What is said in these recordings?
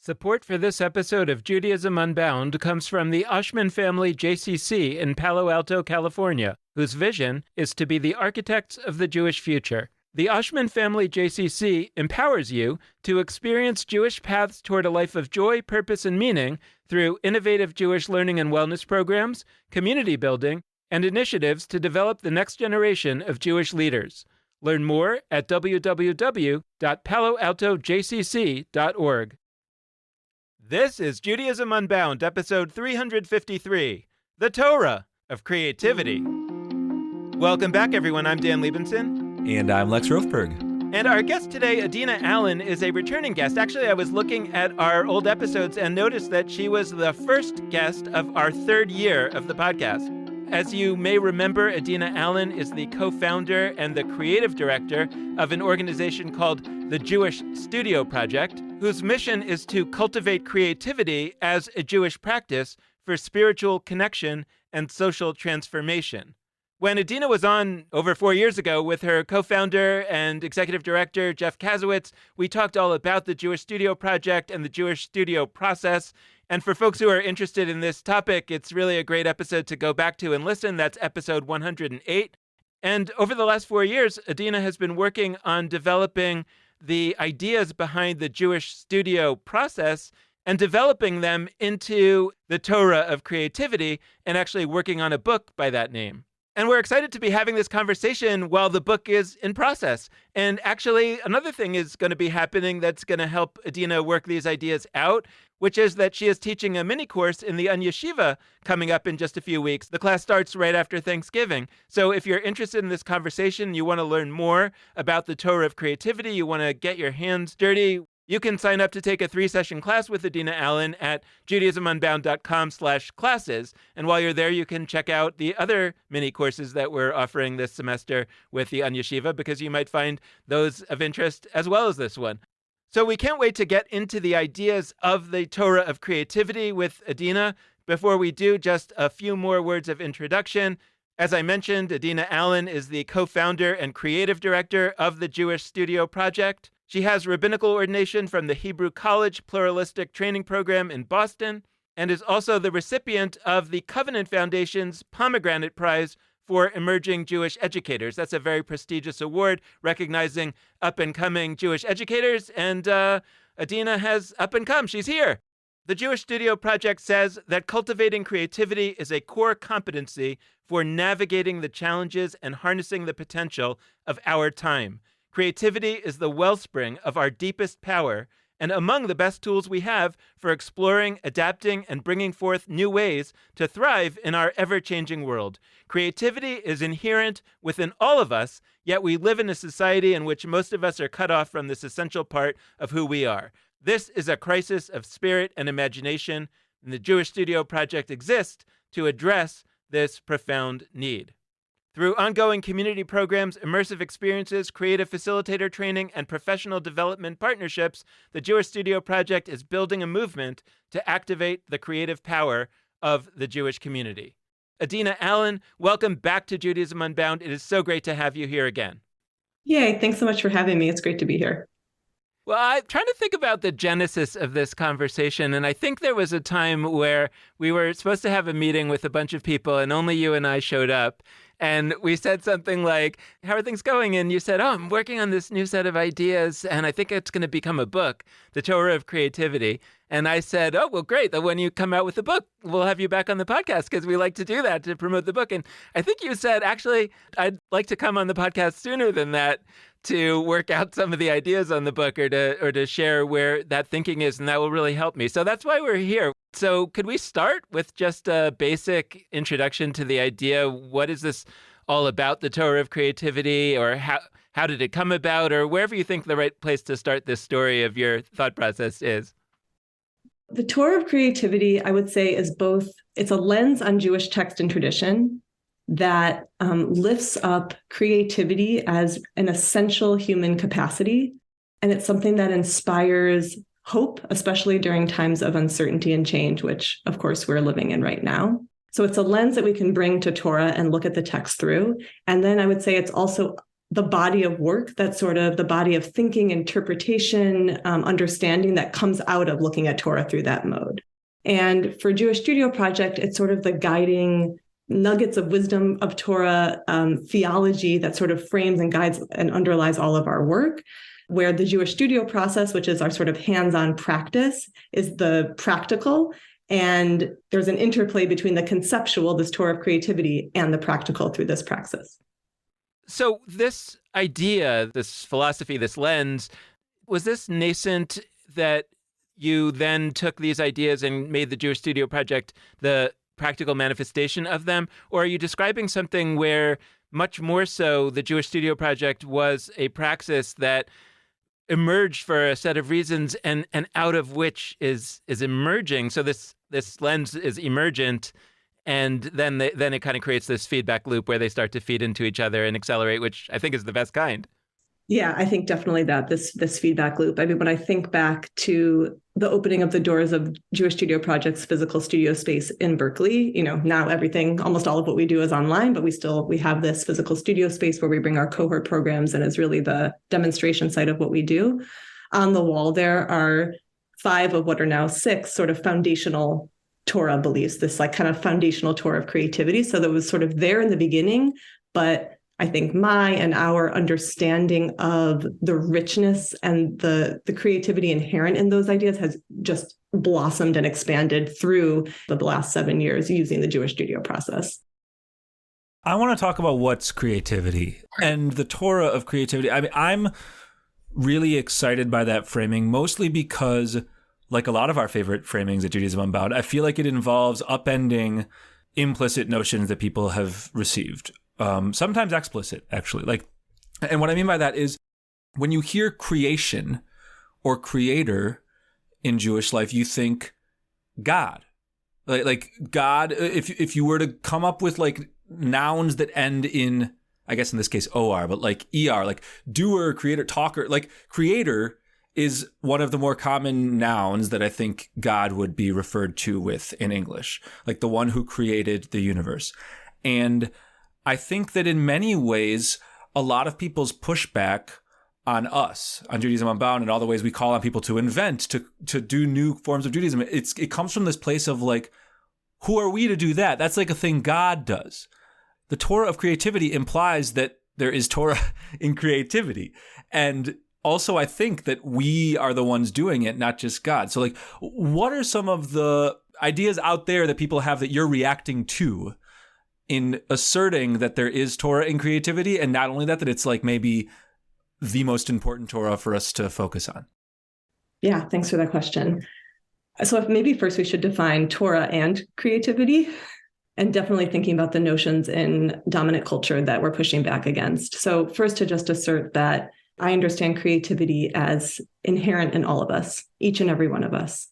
Support for this episode of Judaism Unbound comes from the Oshman Family JCC in Palo Alto, California, whose vision is to be the architects of the Jewish future. The Oshman Family JCC empowers you to experience Jewish paths toward a life of joy, purpose, and meaning through innovative Jewish learning and wellness programs, community building, and initiatives to develop the next generation of Jewish leaders. Learn more at www.paloaltojcc.org. This is Judaism Unbound, episode 353, The Torah of Creativity. Welcome back, everyone. I'm Dan Liebenson. And I'm Lex Rothberg. And our guest today, Adina Allen, is a returning guest. Actually, I was looking at our old episodes and noticed that she was the first guest of our third year of the podcast. As you may remember, Adina Allen is the co-founder and the creative director of an organization called the Jewish Studio Project, whose mission is to cultivate creativity as a Jewish practice for spiritual connection and social transformation. When Adina was on over 4 years ago with her co-founder and executive director, Jeff Kazowitz, we talked all about the Jewish Studio Project and the Jewish Studio process. And for folks who are interested in this topic, it's really a great episode to go back to and listen. That's episode 108. And over the last 4 years, Adina has been working on developing the ideas behind the Jewish Studio process and developing them into the Torah of Creativity and actually working on a book by that name. And we're excited to be having this conversation while the book is in process. And actually, another thing is going to be happening that's going to help Adina work these ideas out, which is that she is teaching a mini course in the Yeshiva coming up in just a few weeks. The class starts right after Thanksgiving. So if you're interested in this conversation, you want to learn more about the Torah of Creativity, you want to get your hands dirty, you can sign up to take a 3-session class with Adina Allen at judaismunbound.com/classes. And while you're there, you can check out the other mini courses that we're offering this semester with the Yeshiva, because you might find those of interest as well as this one. So we can't wait to get into the ideas of the Torah of Creativity with Adina. Before we do, just a few more words of introduction. As I mentioned, Adina Allen is the co-founder and creative director of the Jewish Studio Project. She has rabbinical ordination from the Hebrew College Pluralistic Training Program in Boston and is also the recipient of the Covenant Foundation's Pomegranate Prize for Emerging Jewish Educators. That's a very prestigious award recognizing up-and-coming Jewish educators, and Adina has up and come. She's here. The Jewish Studio Project says that cultivating creativity is a core competency for navigating the challenges and harnessing the potential of our time. Creativity is the wellspring of our deepest power and among the best tools we have for exploring, adapting, and bringing forth new ways to thrive in our ever-changing world. Creativity is inherent within all of us, yet we live in a society in which most of us are cut off from this essential part of who we are. This is a crisis of spirit and imagination, and the Jewish Studio Project exists to address this profound need. Through ongoing community programs, immersive experiences, creative facilitator training, and professional development partnerships, the Jewish Studio Project is building a movement to activate the creative power of the Jewish community. Adina Allen, welcome back to Judaism Unbound. It is so great to have you here again. Yay, thanks so much for having me. It's great to be here. Well, I'm trying to think about the genesis of this conversation, and I think there was a time where we were supposed to have a meeting with a bunch of people, and only you and I showed up. And we said something like, how are things going? And you said, I'm working on this new set of ideas, and I think it's going to become a book, The Torah of Creativity. And I said, oh, well, great. Then when you come out with the book, we'll have you back on the podcast, because we like to do that to promote the book. And I think you said, actually, I'd like to come on the podcast sooner than that to work out some of the ideas on the book or to share where that thinking is, and that will really help me. So that's why we're here. So could we start with just a basic introduction to the idea? What is this all about, the Torah of Creativity, or how did it come about, or wherever you think the right place to start this story of your thought process is? The Torah of Creativity, I would say, is both, it's a lens on Jewish text and tradition that lifts up creativity as an essential human capacity. And it's something that inspires hope, especially during times of uncertainty and change, which, of course, we're living in right now. So it's a lens that we can bring to Torah and look at the text through. And then I would say it's also the body of work, that's sort of the body of thinking, interpretation, understanding that comes out of looking at Torah through that mode. And for Jewish Studio Project, it's sort of the guiding nuggets of wisdom of Torah, theology that sort of frames and guides and underlies all of our work, where the Jewish Studio process, which is our sort of hands-on practice, is the practical. And there's an interplay between the conceptual, this Torah of creativity, and the practical through this praxis. So this idea, this philosophy, this lens, was this nascent that you then took these ideas and made the Jewish Studio Project the practical manifestation of them? Or are you describing something where much more so the Jewish Studio Project was a praxis that emerged for a set of reasons and out of which is emerging? So this lens is emergent, and then it kind of creates this feedback loop where they start to feed into each other and accelerate, which I think is the best kind. Yeah, I think definitely that this feedback loop. I mean, when I think back to the opening of the doors of Jewish Studio Project's physical studio space in Berkeley, now everything, almost all of what we do is online, but we have this physical studio space where we bring our cohort programs, and it's really the demonstration site of what we do. On the wall, there are 5 of what are now 6 sort of foundational Torah beliefs, this like kind of foundational Torah of creativity. So that was sort of there in the beginning, but I think my and our understanding of the richness and the creativity inherent in those ideas has just blossomed and expanded through the last 7 years using the Jewish Studio process. I want to talk about what's creativity and the Torah of creativity. I mean, I'm really excited by that framing, mostly because, like a lot of our favorite framings at Judaism Unbound, I feel like it involves upending implicit notions that people have received. Sometimes explicit, actually. And what I mean by that is when you hear creation or creator in Jewish life, you think God. Like God, if you were to come up with like nouns that end in, I guess in this case, OR, but like ER, like doer, creator, talker, like creator is one of the more common nouns that I think God would be referred to with in English, like the one who created the universe. And I think that in many ways, a lot of people's pushback on us, on Judaism Unbound, and all the ways we call on people to invent, to do new forms of Judaism, it comes from this place of like, who are we to do that? That's like a thing God does. The Torah of creativity implies that there is Torah in creativity. And also, I think that we are the ones doing it, not just God. So like, what are some of the ideas out there that people have that you're reacting to in asserting that there is Torah in creativity, and not only that it's like maybe the most important Torah for us to focus on? Yeah, thanks for that question. So if maybe first we should define Torah and creativity, and definitely thinking about the notions in dominant culture that we're pushing back against. So first, to just assert that I understand creativity as inherent in all of us, each and every one of us.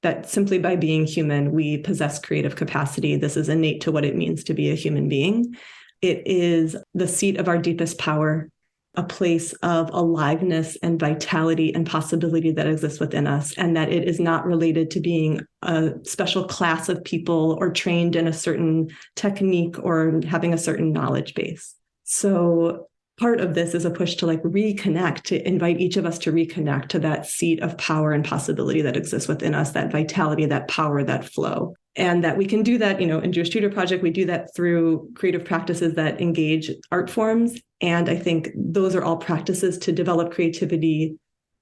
That simply by being human, we possess creative capacity. This is innate to what it means to be a human being. It is the seat of our deepest power, a place of aliveness and vitality and possibility that exists within us, and that it is not related to being a special class of people or trained in a certain technique or having a certain knowledge base. So part of this is a push to like reconnect, to invite each of us to reconnect to that seat of power and possibility that exists within us, that vitality, that power, that flow. And that we can do that, in Jewish Studio Project, we do that through creative practices that engage art forms. And I think those are all practices to develop creativity,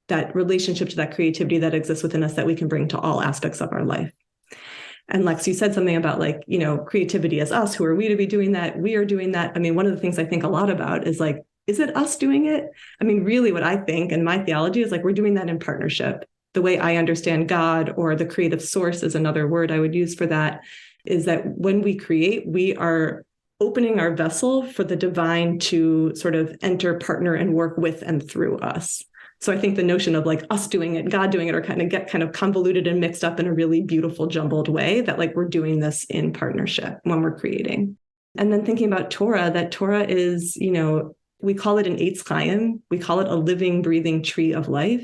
that relationship to that creativity that exists within us that we can bring to all aspects of our life. And Lex, you said something about like, creativity as us. Who are we to be doing that? We are doing that. I mean, one of the things I think a lot about is like, is it us doing it? I mean, really what I think and my theology is like, we're doing that in partnership. The way I understand God, or the creative source is another word I would use for that, is that when we create, we are opening our vessel for the divine to sort of enter, partner, and work with and through us. So I think the notion of like us doing it, God doing it, or get kind of convoluted and mixed up in a really beautiful, jumbled way, that like we're doing this in partnership when we're creating. And then thinking about Torah, that Torah is, we call it an Eitz Chaim. We call it a living, breathing tree of life.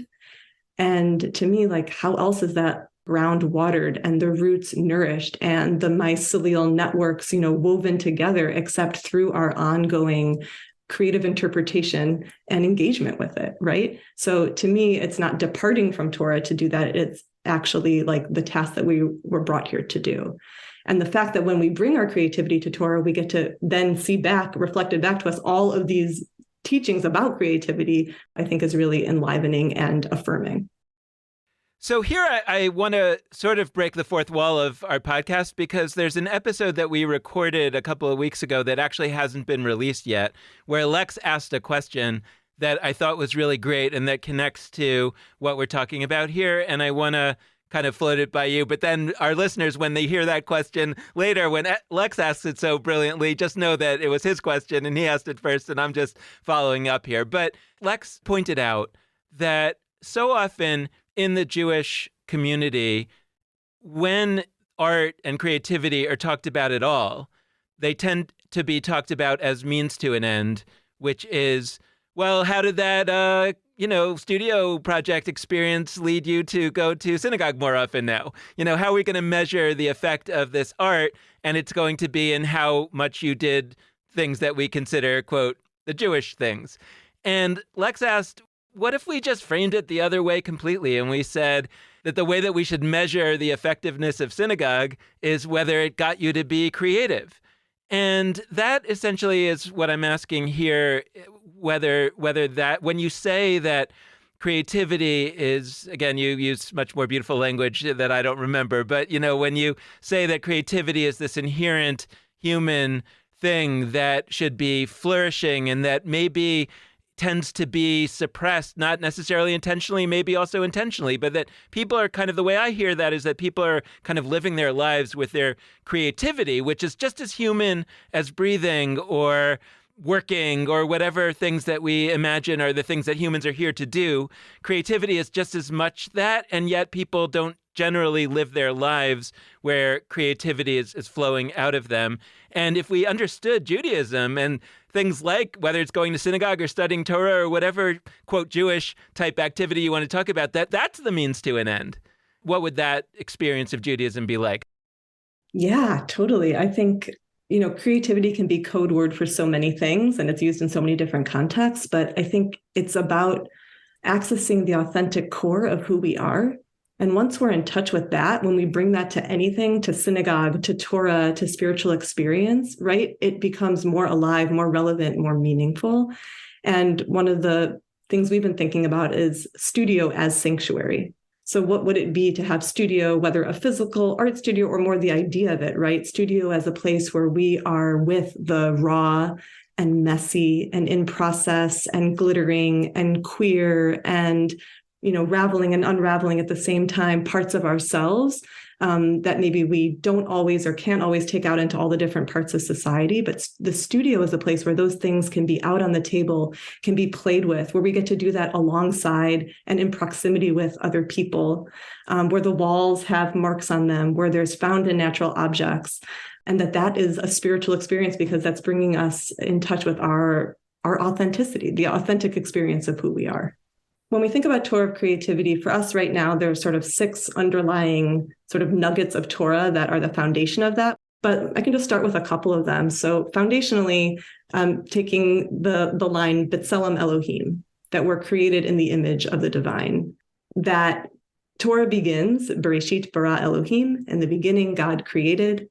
And to me, like, how else is that ground watered and the roots nourished and the mycelial networks, woven together, except through our ongoing creative interpretation and engagement with it, right? So to me, it's not departing from Torah to do that. It's actually like the task that we were brought here to do. And the fact that when we bring our creativity to Torah, we get to then see back, reflected back to us, all of these teachings about creativity, I think is really enlivening and affirming. So here I want to sort of break the fourth wall of our podcast, because there's an episode that we recorded a couple of weeks ago that actually hasn't been released yet, where Lex asked a question that I thought was really great and that connects to what we're talking about here. And I want to kind of float it by you. But then our listeners, when they hear that question later, when Lex asks it so brilliantly, just know that it was his question and he asked it first, and I'm just following up here. But Lex pointed out that so often in the Jewish community, when art and creativity are talked about at all, they tend to be talked about as means to an end, which is, well, how did that, studio project experience lead you to go to synagogue more often now? How are we going to measure the effect of this art? And it's going to be in how much you did things that we consider, quote, the Jewish things. And Lex asked, what if we just framed it the other way completely, and we said that the way that we should measure the effectiveness of synagogue is whether it got you to be creative? And that essentially is what I'm asking here, whether that, when you say that creativity is, again, you use much more beautiful language that I don't remember, but, when you say that creativity is this inherent human thing that should be flourishing and that maybe tends to be suppressed, not necessarily intentionally, maybe also intentionally, but that people are kind of, the way I hear that is that people are kind of living their lives with their creativity, which is just as human as breathing or working or whatever things that we imagine are the things that humans are here to do. Creativity is just as much that, and yet people don't generally live their lives where creativity is flowing out of them. And if we understood Judaism and things like whether it's going to synagogue or studying Torah or whatever, quote, Jewish type activity you want to talk about, that's the means to an end, what would that experience of Judaism be like? Yeah, totally. I think, creativity can be code word for so many things, and it's used in so many different contexts. But I think it's about accessing the authentic core of who we are. And once we're in touch with that, when we bring that to anything, to synagogue, to Torah, to spiritual experience, right, it becomes more alive, more relevant, more meaningful. And one of the things we've been thinking about is studio as sanctuary. So what would it be to have studio, whether a physical art studio or more the idea of it, right? Studio as a place where we are with the raw and messy and in process and glittering and queer and raveling and unraveling at the same time parts of ourselves that maybe we don't always or can't always take out into all the different parts of society. But the studio is a place where those things can be out on the table, can be played with, where we get to do that alongside and in proximity with other people, where the walls have marks on them, where there's found in natural objects, and that is a spiritual experience because that's bringing us in touch with our authenticity, the authentic experience of who we are. When we think about Torah of creativity, for us right now, there are sort of 6 underlying sort of nuggets of Torah that are the foundation of that. But I can just start with a couple of them. So foundationally, taking the line B'Tselem Elohim, that we're created in the image of the divine, that Torah begins, Bereshit bara Elohim, in the beginning, God created,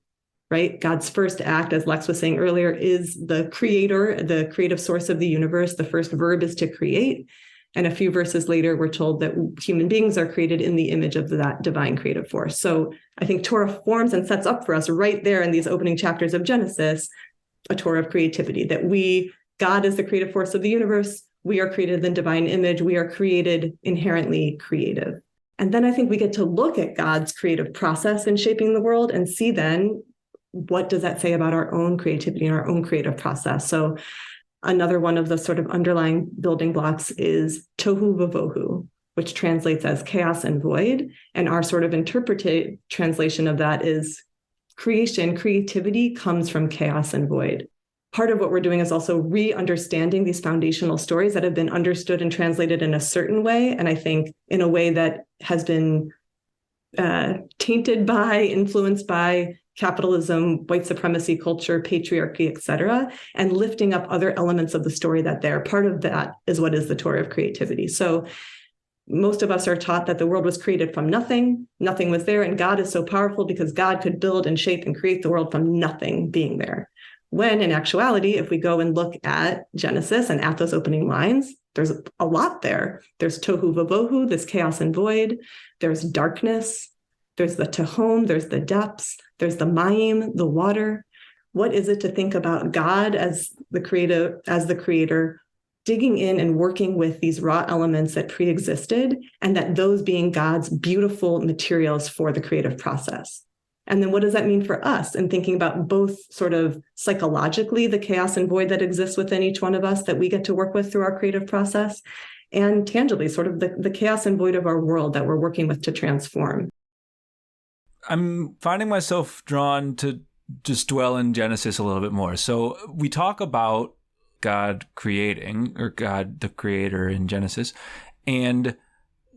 right? God's first act, as Lex was saying earlier, is the creator, the creative source of the universe. The first verb is to create. And a few verses later, we're told that human beings are created in the image of that divine creative force. So I think Torah forms and sets up for us right there in these opening chapters of Genesis, a Torah of creativity, that God is the creative force of the universe. We are created in divine image. We are created inherently creative. And then I think we get to look at God's creative process in shaping the world and see then, what does that say about our own creativity and our own creative process? So another one of the sort of underlying building blocks is tohu vavohu, which translates as chaos and void. And our sort of interpreted translation of that is creativity comes from chaos and void. Part of what we're doing is also re-understanding these foundational stories that have been understood and translated in a certain way. And I think in a way that has been tainted by, influenced by capitalism, white supremacy culture, patriarchy, etc., and lifting up other elements of the story that they're part of. That is what is the Torah of creativity. So most of us are taught that the world was created from nothing was there, and God is so powerful because God could build and shape and create the world from nothing being there. When in actuality, if we go and look at Genesis and at those opening lines, there's a lot there. There's tohu vavohu, this chaos and void. There's darkness. There's the tehom. There's the depths. There's the mayim, the water. What is it to think about God as the creator, digging in and working with these raw elements that pre-existed, and that those being God's beautiful materials for the creative process? And then what does that mean for us? And thinking about both sort of psychologically, the chaos and void that exists within each one of us that we get to work with through our creative process, and tangibly, sort of the chaos and void of our world that we're working with to transform. I'm finding myself drawn to just dwell in Genesis a little bit more. So we talk about God creating, or God the creator in Genesis. And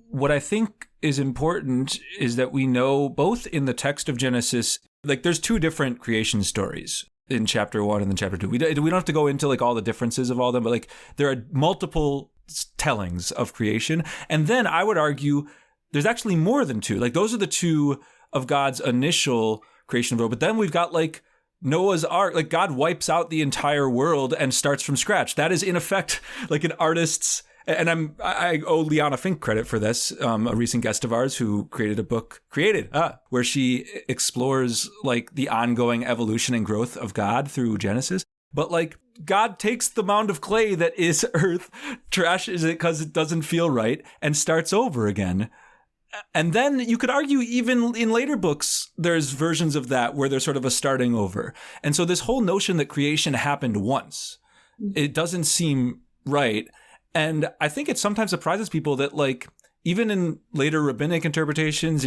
what I think is important is that we know both in the text of Genesis, like there's two different creation stories in chapter 1 and then chapter 2. We don't have to go into like all the differences of all of them, but like there are multiple tellings of creation. And then I would argue there's actually more than two. Like those are the two of God's initial creation of the world. But then we've got like Noah's Ark, like God wipes out the entire world and starts from scratch. That is in effect like an artist's, and I owe Liana Fink credit for this, a recent guest of ours who created a book, where she explores like the ongoing evolution and growth of God through Genesis. But like God takes the mound of clay that is earth, trashes it because it doesn't feel right, and starts over again. And then you could argue even in later books, there's versions of that where there's sort of a starting over. And so this whole notion that creation happened once, it doesn't seem right. And I think it sometimes surprises people that like, even in later rabbinic interpretations,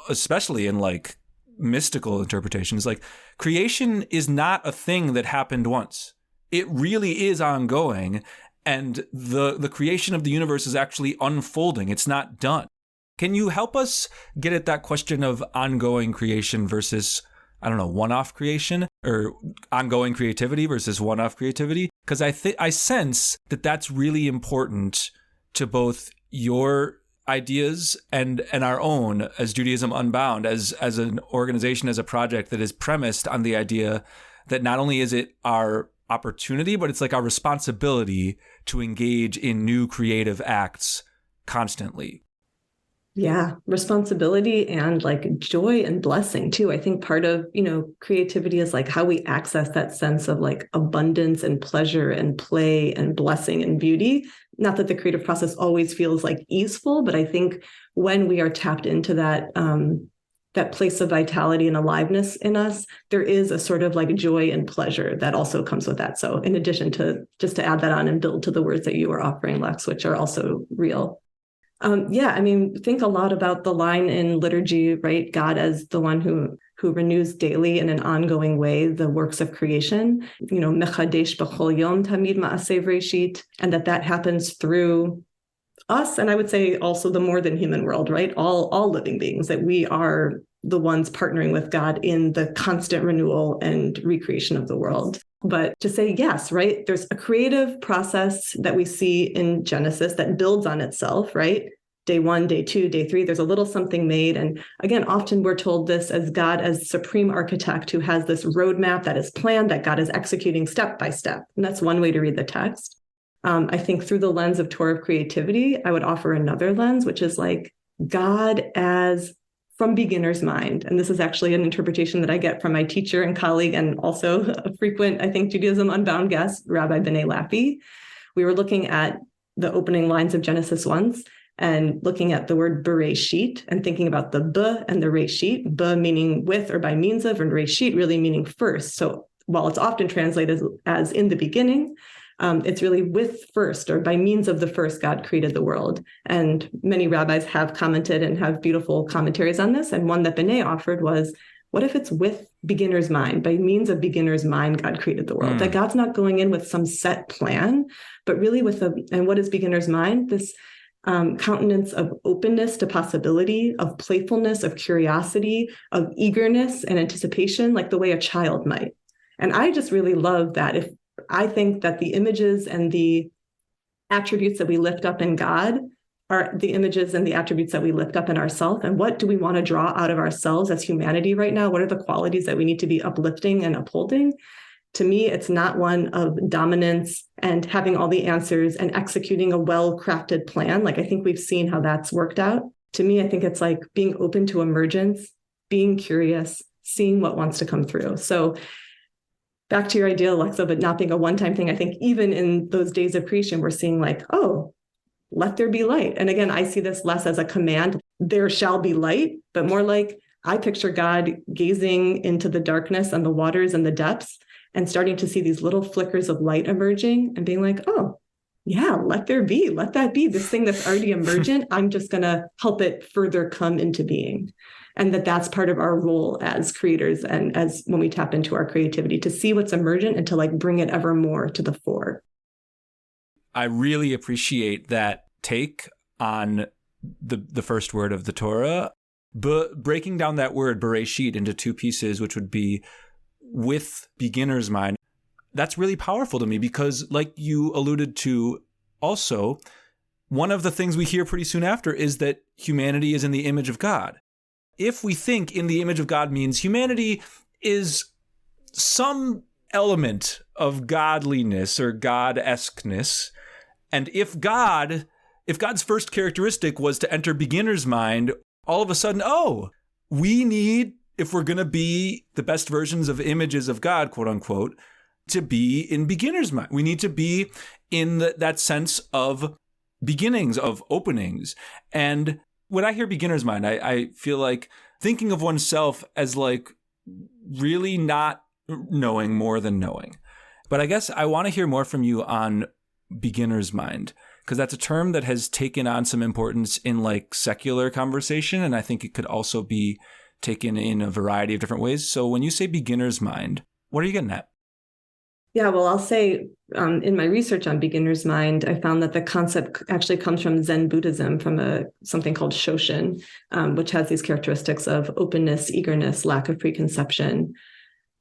especially in like mystical interpretations, like creation is not a thing that happened once. It really is ongoing. And the creation of the universe is actually unfolding. It's not done. Can you help us get at that question of ongoing creation versus, I don't know, one-off creation, or ongoing creativity versus one-off creativity? Because I sense that that's really important to both your ideas and our own as Judaism Unbound, as an organization, as a project that is premised on the idea that not only is it our opportunity, but it's like our responsibility to engage in new creative acts constantly. Yeah, responsibility and like joy and blessing too. I think part of, creativity is like how we access that sense of like abundance and pleasure and play and blessing and beauty. Not that the creative process always feels like easeful, but I think when we are tapped into that place of vitality and aliveness in us, there is a sort of like joy and pleasure that also comes with that. So in addition to just to add that on and build to the words that you were offering, Lex, which are also real. Think a lot about the line in liturgy, right? God as the one who renews daily in an ongoing way the works of creation, mechadesh b'chol yom tamid ma'aseh reshit, and that happens through us. And I would say also the more than human world, right? All living beings, that we are the ones partnering with God in the constant renewal and recreation of the world. But to say yes, right? There's a creative process that we see in Genesis that builds on itself, right? Day 1, day 2, day 3, there's a little something made. And again, often we're told this as God as supreme architect who has this roadmap that is planned, that God is executing step by step. And that's one way to read the text. I think through the lens of Torah of creativity, I would offer another lens, which is like God as from beginner's mind. And this is actually an interpretation that I get from my teacher and colleague, and also a frequent, I think, Judaism Unbound guest, Rabbi B'nai Lappi. We were looking at the opening lines of Genesis once and looking at the word bereshit and thinking about the b and the reshit, b meaning with or by means of, and reshit really meaning first. So while it's often translated as in the beginning, it's really with first, or by means of the first, God created the world. And many rabbis have commented and have beautiful commentaries on this. And one that B'nai offered was, what if it's with beginner's mind? By means of beginner's mind, God created the world. That God's not going in with some set plan, but really and what is beginner's mind? countenance of openness to possibility, of playfulness, of curiosity, of eagerness and anticipation, like the way a child might. And I just really love that. If I think that the images and the attributes that we lift up in God are the images and the attributes that we lift up in ourselves. And what do we want to draw out of ourselves as humanity right now? What are the qualities that we need to be uplifting and upholding? To me, it's not one of dominance and having all the answers and executing a well-crafted plan. Like, I think we've seen how that's worked out. To me, I think it's like being open to emergence, being curious, seeing what wants to come through. So back to your idea, Alexa, but not being a one-time thing. I think even in those days of creation, we're seeing like, oh, let there be light. And again, I see this less as a command, there shall be light, but more like I picture God gazing into the darkness and the waters and the depths and starting to see these little flickers of light emerging and being like, oh, yeah, let there be, let that be. This thing that's already emergent, I'm just going to help it further come into being. And that's part of our role as creators and as when we tap into our creativity, to see what's emergent and to like bring it ever more to the fore. I really appreciate that take on the first word of the Torah, but breaking down that word Bereshit into two pieces, which would be with beginner's mind. That's really powerful to me because, like you alluded to also, one of the things we hear pretty soon after is that humanity is in the image of God. If we think in the image of God means humanity is some element of godliness or God-esqueness, and if God's first characteristic was to enter beginner's mind, all of a sudden, we need, if we're going to be the best versions of images of God, quote unquote, to be in beginner's mind. We need to be in that sense of beginnings, of openings. And when I hear beginner's mind, I feel like thinking of oneself as like really not knowing more than knowing. But I guess I want to hear more from you on beginner's mind, because that's a term that has taken on some importance in like secular conversation. And I think it could also be taken in a variety of different ways. So when you say beginner's mind, what are you getting at? Yeah, well, I'll say in my research on beginner's mind, I found that the concept actually comes from Zen Buddhism, from something called Shoshin, which has these characteristics of openness, eagerness, lack of preconception.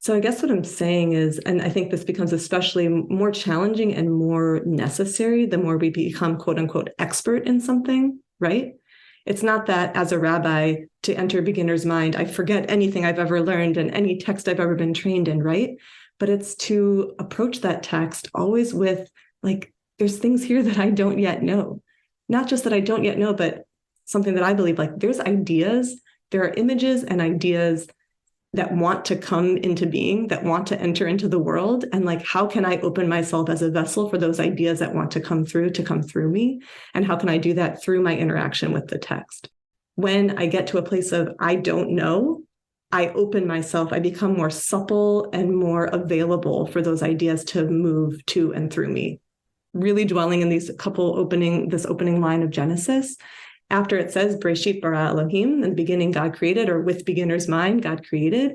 So I guess what I'm saying is, and I think this becomes especially more challenging and more necessary the more we become, quote unquote, expert in something, right? It's not that as a rabbi, to enter beginner's mind, I forget anything I've ever learned and any text I've ever been trained in, right? But it's to approach that text always with like, there's things here that I don't yet know. Not just that I don't yet know, but something that I believe, like there's ideas, there are images and ideas that want to come into being, that want to enter into the world. And like, how can I open myself as a vessel for those ideas that want to come through me? And how can I do that through my interaction with the text? When I get to a place of, I don't know, I open myself, I become more supple and more available for those ideas to move to and through me. Really dwelling in this opening line of Genesis, after it says, Bereshit bara Elohim, in the beginning God created, or with beginner's mind, God created,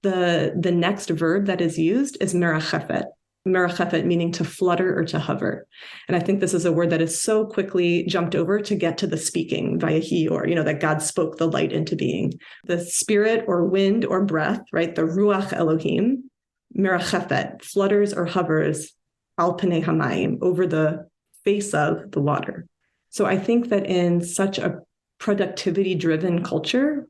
the next verb that is used is merachefet. Merachefet meaning to flutter or to hover. And I think this is a word that is so quickly jumped over to get to the speaking, vayehi, or, that God spoke the light into being. The spirit or wind or breath, right? The ruach Elohim, merachefet, flutters or hovers al panei hamayim, over the face of the water. So I think that in such a productivity-driven culture,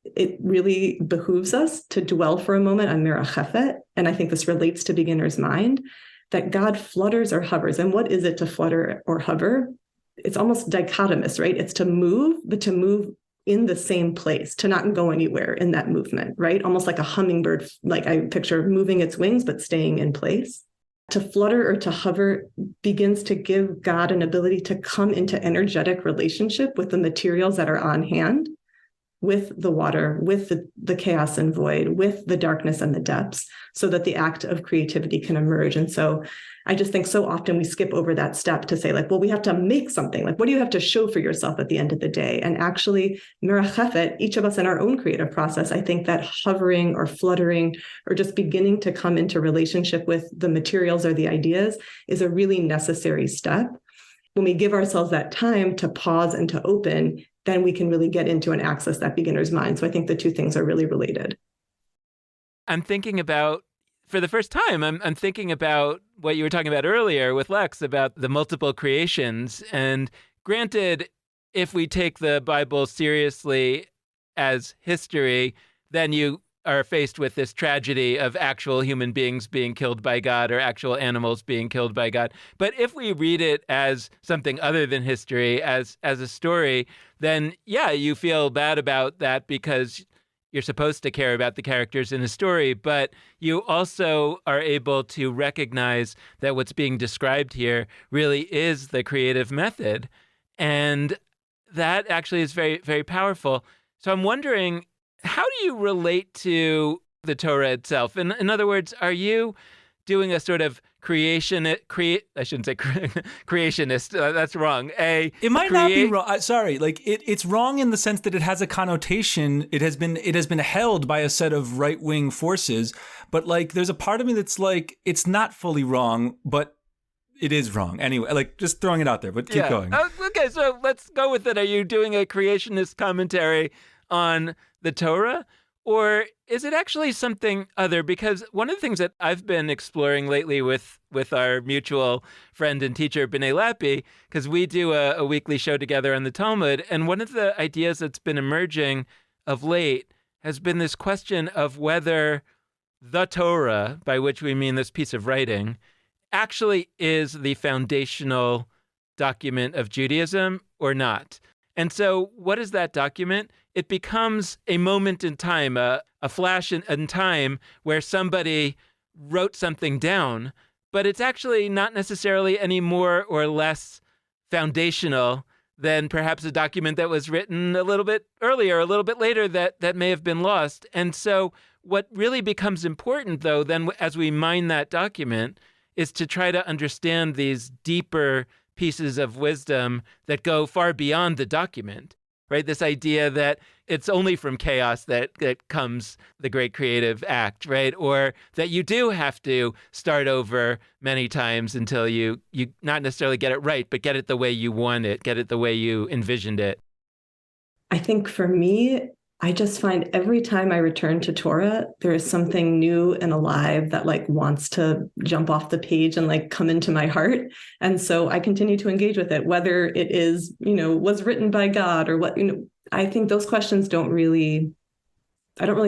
it really behooves us to dwell for a moment on merachefet. And I think this relates to beginner's mind, that God flutters or hovers. And what is it to flutter or hover? It's almost dichotomous, right? It's to move, but to move in the same place, to not go anywhere in that movement, right? Almost like a hummingbird, like I picture moving its wings, but staying in place. To flutter or to hover begins to give God an ability to come into energetic relationship with the materials that are on hand, with the water, with the chaos and void, with the darkness and the depths, so that the act of creativity can emerge. And so I just think so often we skip over that step to say like, well, we have to make something. Like, what do you have to show for yourself at the end of the day? And actually, merachefet, each of us in our own creative process, I think that hovering or fluttering or just beginning to come into relationship with the materials or the ideas is a really necessary step. when we give ourselves that time to pause and to open, then we can really get into and access that beginner's mind. So I think the two things are really related. I'm thinking about, for the first time, I'm thinking about what you were talking about earlier with Lex about the multiple creations. And granted, if we take the Bible seriously as history, then you are faced with this tragedy of actual human beings being killed by God or actual animals being killed by God. But if we read it as something other than history, as a story, then yeah, you feel bad about that because you're supposed to care about the characters in a story, but you also are able to recognize that what's being described here really is the creative method. And that actually is very, very powerful. So I'm wondering, how do you relate to the Torah itself? In other words, are you doing a sort of I shouldn't say creationist. That's wrong. It might not be wrong. Sorry, like it's wrong in the sense that it has a connotation. It has been held by a set of right wing forces. But like, there's a part of me that's like, it's not fully wrong, but it is wrong anyway. Like, just throwing it out there. But keep going. Okay, so let's go with it. Are you doing a creationist commentary on the Torah? Or is it actually something other? Because one of the things that I've been exploring lately with our mutual friend and teacher, B'nai Lappi, because we do a weekly show together on the Talmud, and one of the ideas that's been emerging of late has been this question of whether the Torah, by which we mean this piece of writing, actually is the foundational document of Judaism or not. And so what is that document? It becomes a moment in time, a flash in time where somebody wrote something down, but it's actually not necessarily any more or less foundational than perhaps a document that was written a little bit earlier, a little bit later that may have been lost. And so what really becomes important, though, then as we mine that document, is to try to understand these deeper pieces of wisdom that go far beyond the document, right? This idea that it's only from chaos that comes the great creative act, right? Or that you do have to start over many times until you not necessarily get it right, but get it the way you want it, get it the way you envisioned it. I think for me, I just find every time I return to Torah, there is something new and alive that like wants to jump off the page and like come into my heart. And so I continue to engage with it, whether it is, was written by God or what, I think those questions I don't really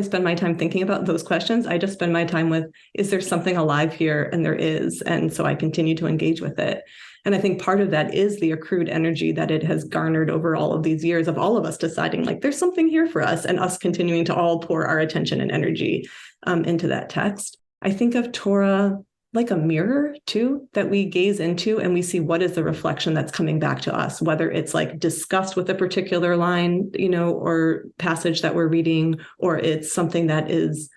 spend my time thinking about those questions. I just spend my time with, is there something alive here? And there is. And so I continue to engage with it. And I think part of that is the accrued energy that it has garnered over all of these years of all of us deciding like there's something here for us and us continuing to all pour our attention and energy into that text. I think of Torah like a mirror too, that we gaze into and we see what is the reflection that's coming back to us, whether it's like disgust with a particular line, or passage that we're reading, or it's something that is,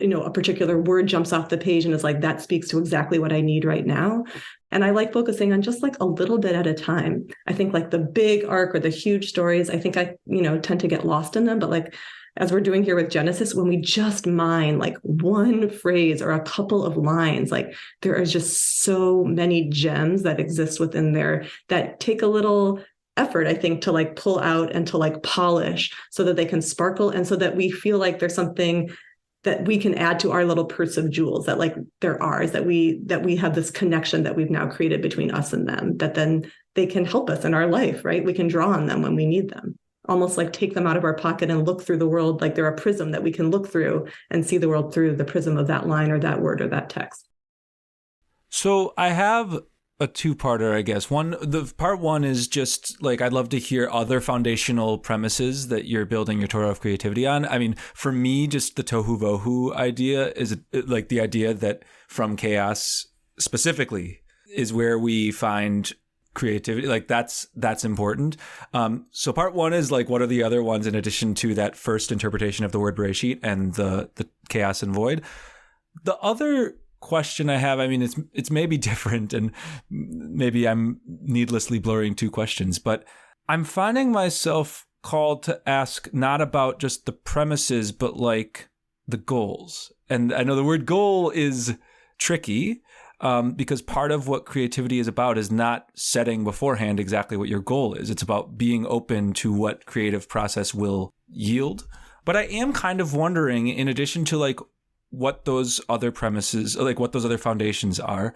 a particular word jumps off the page and is like, that speaks to exactly what I need right now. And I like focusing on just like a little bit at a time. I think like the big arc or the huge stories, I think I, tend to get lost in them. But like, as we're doing here with Genesis, when we just mine like one phrase or a couple of lines, like there are just so many gems that exist within there that take a little effort, I think, to like pull out and to like polish so that they can sparkle and so that we feel like there's something that we can add to our little purse of jewels, that like they're ours, that we have this connection that we've now created between us and them, that then they can help us in our life, right? We can draw on them when we need them, almost like take them out of our pocket and look through the world like they're a prism that we can look through and see the world through the prism of that line or that word or that text. So I have a two-parter, I guess. Part one is just like, I'd love to hear other foundational premises that you're building your Torah of creativity on. I mean, for me, just the tohu vohu idea is like the idea that from chaos specifically is where we find creativity. Like that's important. So part one is like, what are the other ones in addition to that first interpretation of the word Bereshit and the chaos and void? The other question I have, I mean, it's maybe different and maybe I'm needlessly blurring two questions, but I'm finding myself called to ask not about just the premises, but like the goals. And I know the word goal is tricky, because part of what creativity is about is not setting beforehand exactly what your goal is. It's about being open to what creative process will yield. But I am kind of wondering, in addition to like what those other premises, like what those other foundations are,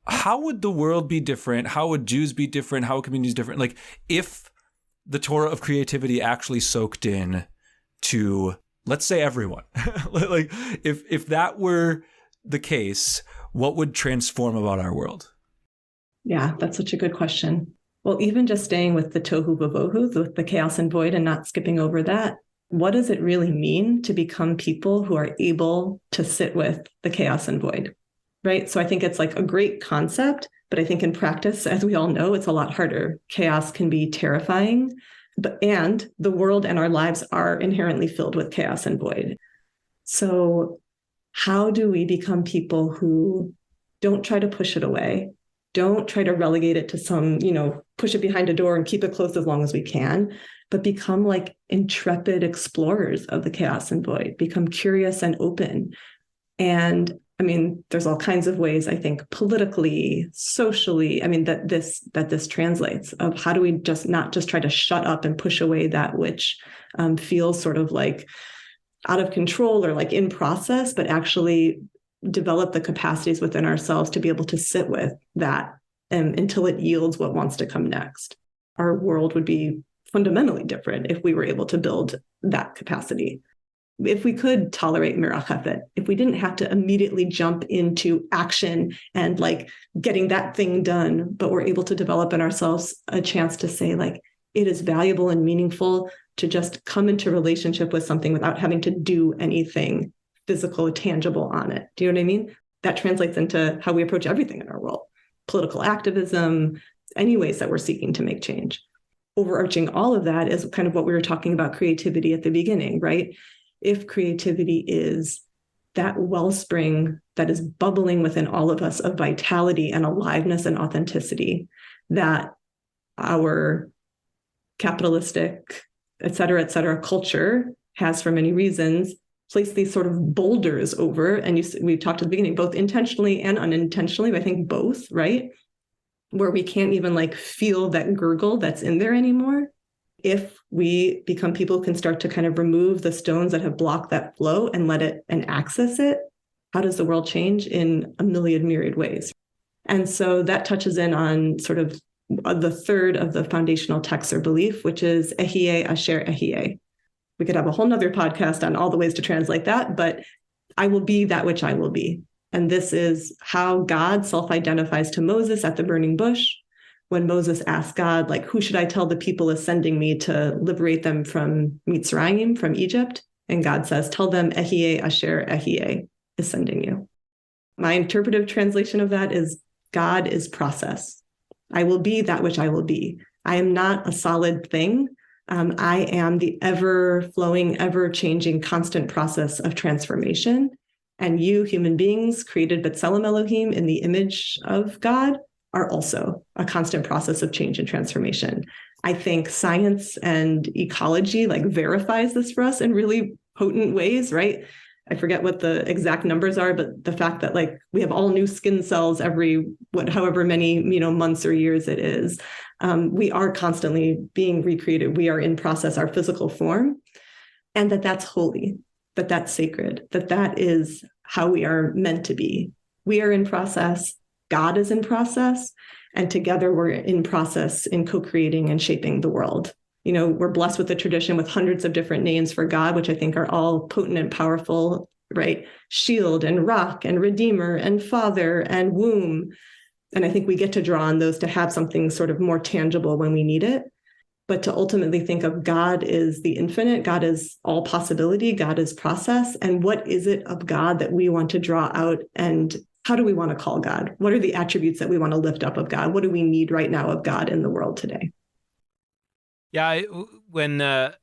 how would the world be different? How would Jews be different? How would communities different? Like if the Torah of creativity actually soaked in to, let's say, everyone, like if that were the case, what would transform about our world? Yeah, that's such a good question. Well, even just staying with the tohu vavohu, with the chaos and void, and not skipping over that, what does it really mean to become people who are able to sit with the chaos and void, right? So I think it's like a great concept, but I think in practice, as we all know, it's a lot harder. Chaos can be terrifying, and the world and our lives are inherently filled with chaos and void. So how do we become people who don't try to push it away, don't try to relegate it to some, push it behind a door and keep it closed as long as we can, but become like intrepid explorers of the chaos and void, become curious and open. And I mean, there's all kinds of ways, I think, politically, socially, I mean, that this translates of how do we not just try to shut up and push away that which feels sort of like out of control or like in process, but actually develop the capacities within ourselves to be able to sit with that until it yields what wants to come next. Our world would be fundamentally different if we were able to build that capacity. If we could tolerate mirachafet, if we didn't have to immediately jump into action and like getting that thing done, but we're able to develop in ourselves a chance to say like, it is valuable and meaningful to just come into relationship with something without having to do anything physical or tangible on it. Do you know what I mean? That translates into how we approach everything in our world, political activism, any ways that we're seeking to make change. Overarching all of that is kind of what we were talking about creativity at the beginning, right? If creativity is that wellspring that is bubbling within all of us of vitality and aliveness and authenticity that our capitalistic, et cetera, culture has for many reasons, place these sort of boulders over. And we talked at the beginning, both intentionally and unintentionally, but I think both, right? Where we can't even like feel that gurgle that's in there anymore. If we become people who can start to kind of remove the stones that have blocked that flow and let it and access it, how does the world change in a myriad ways? And so that touches in on sort of the third of the foundational texts or belief, which is Ehyeh Asher Ehyeh. We could have a whole nother podcast on all the ways to translate that, but I will be that which I will be. And this is how God self-identifies to Moses at the burning bush. When Moses asked God, like, who should I tell the people is sending me to liberate them from Mitzrayim, from Egypt? And God says, tell them Ehyeh Asher Ehyeh is sending you. My interpretive translation of that is God is process. I will be that which I will be. I am not a solid thing. I am the ever-flowing, ever-changing, constant process of transformation. And you, human beings, created B'Tselem Elohim in the image of God, are also a constant process of change and transformation. I think science and ecology like verifies this for us in really potent ways, right? I forget what the exact numbers are, but the fact that like we have all new skin cells every however many months or years it is, we are constantly being recreated. We are in process, our physical form, and that's holy, that's sacred, that is how we are meant to be. We are in process. God is in process, and together we're in process in co-creating and shaping the world. We're blessed with a tradition with hundreds of different names for God, which I think are all potent and powerful, right? Shield and rock and redeemer and father and womb. And I think we get to draw on those to have something sort of more tangible when we need it. But to ultimately think of God is the infinite, God is all possibility, God is process. And what is it of God that we want to draw out, and how do we want to call God? What are the attributes that we want to lift up of God? What do we need right now of God in the world today? Yeah, when that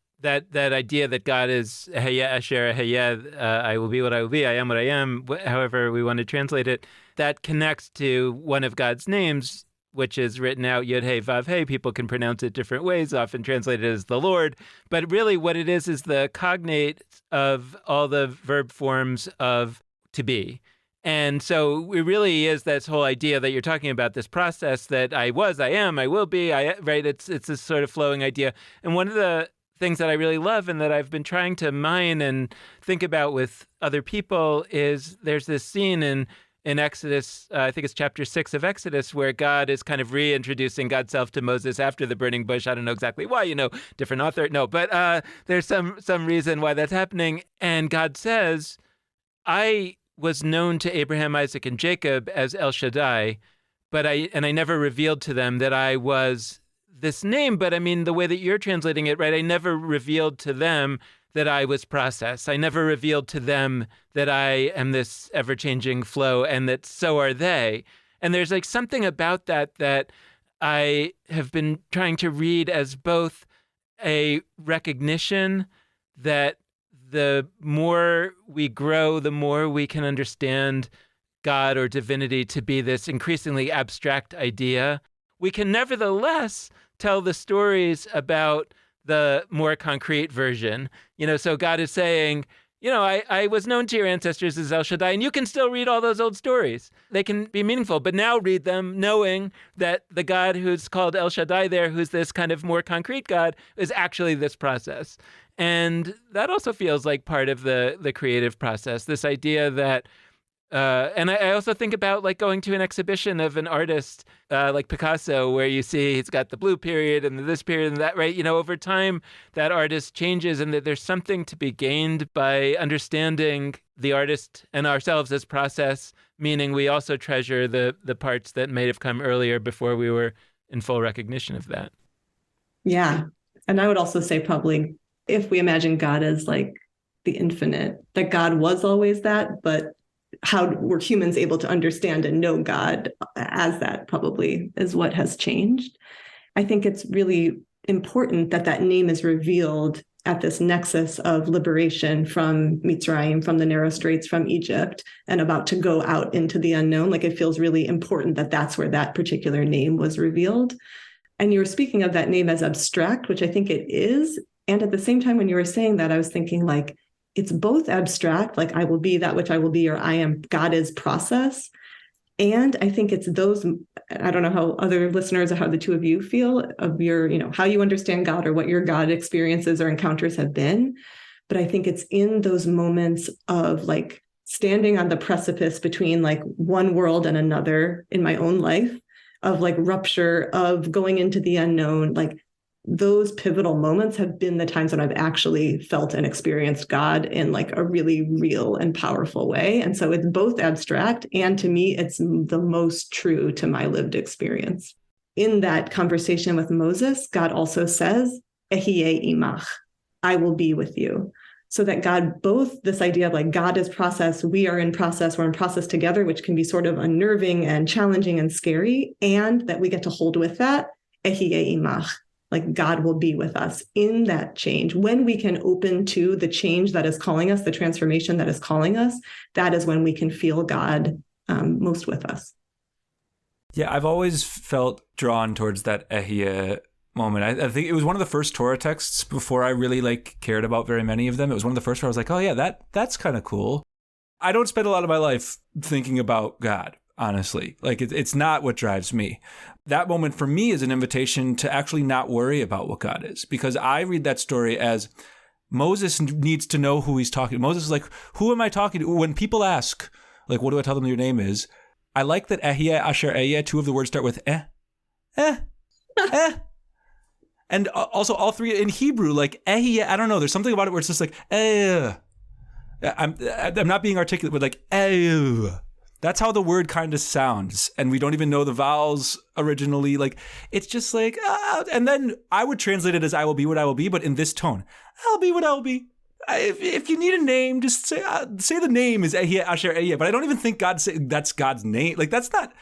idea that God is Ehyeh Asher Ehyeh, I will be what I will be, I am what I am, however we want to translate it, that connects to one of God's names, which is written out Yod Hey Vav Hey. People can pronounce it different ways, often translated as the Lord. But really what it is the cognate of all the verb forms of to be. And so it really is this whole idea that you're talking about, this process that I was, I am, I will be, right? It's this sort of flowing idea. And one of the things that I really love and that I've been trying to mine and think about with other people is there's this scene in Exodus, I think it's chapter 6 of Exodus, where God is kind of reintroducing God's self to Moses after the burning bush. I don't know exactly why, different author. No, but there's some reason why that's happening. And God says, I was known to Abraham, Isaac, and Jacob as El Shaddai, but I never revealed to them that I was this name. But I mean, the way that you're translating it, right? I never revealed to them that I was process. I never revealed to them that I am this ever-changing flow and that so are they. And there's like something about that I have been trying to read as both a recognition that the more we grow, the more we can understand God or divinity to be this increasingly abstract idea. We can nevertheless tell the stories about the more concrete version. So God is saying, I was known to your ancestors as El Shaddai, and you can still read all those old stories. They can be meaningful, but now read them knowing that the God who's called El Shaddai there, who's this kind of more concrete God, is actually this process. And that also feels like part of the creative process, this idea that, and I also think about like going to an exhibition of an artist like Picasso, where you see he's got the blue period and this period and that, right? Over time, that artist changes, and that there's something to be gained by understanding the artist and ourselves as process, meaning we also treasure the parts that may have come earlier before we were in full recognition of that. Yeah. And I would also say probably if we imagine God as like the infinite, that God was always that, but how were humans able to understand and know God as that probably is what has changed. I think it's really important that name is revealed at this nexus of liberation from Mitzrayim, from the narrow straits, from Egypt, and about to go out into the unknown. Like it feels really important that that's where that particular name was revealed. And you were speaking of that name as abstract, which I think it is. And at the same time, when you were saying that, I was thinking like, it's both abstract, like I will be that which I will be, or I am, God is process. And I think it's those, I don't know how other listeners or how the two of you feel of your, how you understand God or what your God experiences or encounters have been. But I think it's in those moments of like standing on the precipice between like one world and another in my own life, of like rupture, of going into the unknown, like those pivotal moments have been the times when I've actually felt and experienced God in like a really real and powerful way. And so it's both abstract, and to me, it's the most true to my lived experience. In that conversation with Moses, God also says, Ehyeh imach, I will be with you. So that God, both this idea of like God is process, we are in process, we're in process together, which can be sort of unnerving and challenging and scary, and that we get to hold with that, Ehyeh imach. Like God will be with us in that change. When we can open to the change that is calling us, the transformation that is calling us, that is when we can feel God most with us. Yeah, I've always felt drawn towards that Ehyeh moment. I think it was one of the first Torah texts before I really like cared about very many of them. It was one of the first where I was like, oh yeah, that's kind of cool. I don't spend a lot of my life thinking about God, honestly. Like it's not what drives me. That moment for me is an invitation to actually not worry about what God is, because I read that story as Moses needs to know who he's talking to. Moses is like, who am I talking to? When people ask, like, what do I tell them your name is? I like that Ehyeh, Asher Ehyeh, two of the words start with eh. And also all three in Hebrew, like Ehyeh, I don't know, there's something about it where it's just like, I'm not being articulate, but like, that's how the word kind of sounds. And we don't even know the vowels originally. Like, it's just like, and then I would translate it as I will be what I will be, but in this tone, I'll be what I will be. If you need a name, just say the name is Ehyeh, Asher Ehyeh. But I don't even think that's God's name. Like, it's not